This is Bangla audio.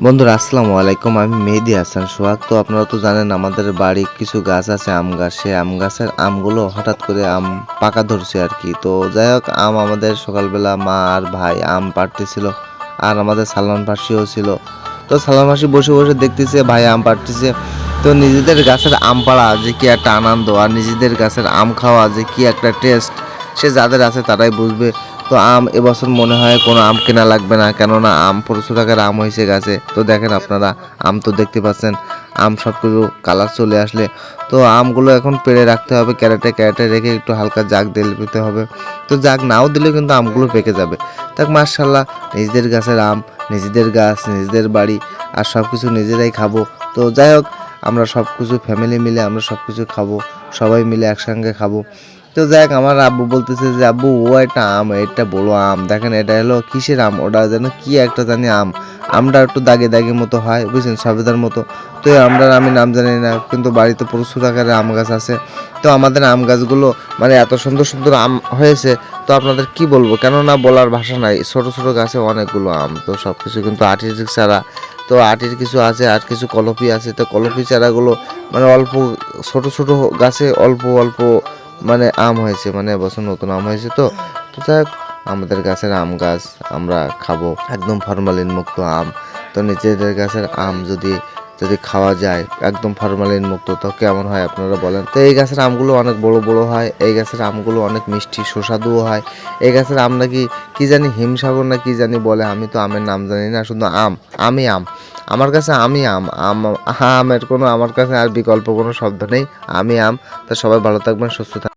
বন্ধুরা আসসালামু আলাইকুম, আমি মেহেদি হাসান সোহাগ। তো আপনারা তো জানেন আমাদের বাড়ি কিছু গাছ আছে, আম গাছ। সেই আম গাছের আমগুলো হঠাৎ করে আম পাকা ধরছে আর কি। তো যাই হোক, আমাদের সকালবেলা মা আর ভাই আম পাড়তেছিল, আর আমাদের সালমান ফার্সিও ছিল। তো সালমান ফার্সি বসে বসে দেখতেছে ভাই আম পাড়তেছে। তো নিজেদের গাছের আম পাড়া যে কি একটা আনন্দ, আর নিজেদের গাছের আম খাওয়া যে কি একটা টেস্ট, সে যাদের আছে তারাই বুঝবে। তো আম এবছর মনে হয় কোনো আম কেনা লাগবে না, কেননা আম প্রচুর টাকার আম হয়েছে গাছে। তো দেখেন আপনারা, আম তো দেখতে পাচ্ছেন, আম সব কিছু কালার চলে আসলে তো আমগুলো এখন পেড়ে রাখতে হবে, ক্যারেটে ক্যারেটে রেখে একটু হালকা জাগ দিতে হবে। তো জাগ নাও দিলেও কিন্তু আমগুলো পেকে যাবে। তাক মাশাআল্লাহ, নিজেদের গাছের আম, নিজেদের গাছ, নিজেদের বাড়ি, আর সব কিছু নিজেরাই খাবো। তো যাই হোক, আমরা সব কিছু ফ্যামিলি মিলে আমরা সব কিছু খাবো, সবাই মিলে একসঙ্গে খাবো। তো যাই হোক, আমার আব্বু বলতেছে যে আব্বু ও একটা আম, এটা বড় আম, দেখেন এটা হলো কিসের আম, ওটা যেন কি একটা জানি আম, আমটা একটু দাগে দাগে মতো হয়, বুঝছেন, সবেদার মতো। তো আমরা আমি নাম জানি না, কিন্তু বাড়িতে প্রচুর আকারে আম গাছ আছে। তো আমাদের আম গাছগুলো মানে এত সুন্দর সুন্দর আম হয়েছে, তো আপনাদের কি বলবো, কেননা বলার ভাষা নাই। ছোট ছোট গাছে অনেকগুলো আম, তো সব কিছু কিন্তু আটির চারা। তো আটির কিছু আছে, আর কিছু কলপি আছে। তো কলপি চারাগুলো মানে অল্প ছোট ছোট গাছে অল্প অল্প মানে আম হয়েছে, মানে এবছর নতুন আম হয়েছে। তো তো যাই হোক, আমাদের গাছের আম গাছ আমরা খাবো, একদম ফরমালিন মুক্ত আম। তো নিজেদের গাছের আম যদি যদি খাওয়া যায় একদম ফরমালিন মুক্ত, তো কেমন হয় আপনারা বলেন। তো এই গাছের আমগুলো অনেক বড় বড় হয়, এই গাছের আমগুলো অনেক মিষ্টি সুস্বাদুও হয়। এই গাছের আম নাকি কি জানি হিমসাগর না কি জানি বলে, আমি তো আমের নাম জানি না, শুধু আম, আমি আম, আমার কাছে আমি আম আম আমের কোনো আমার কাছে আর বিকল্প কোনো শব্দ নেই। আমি আম। তো সবাই ভালো থাকবেন, সুস্থ থাকবেন।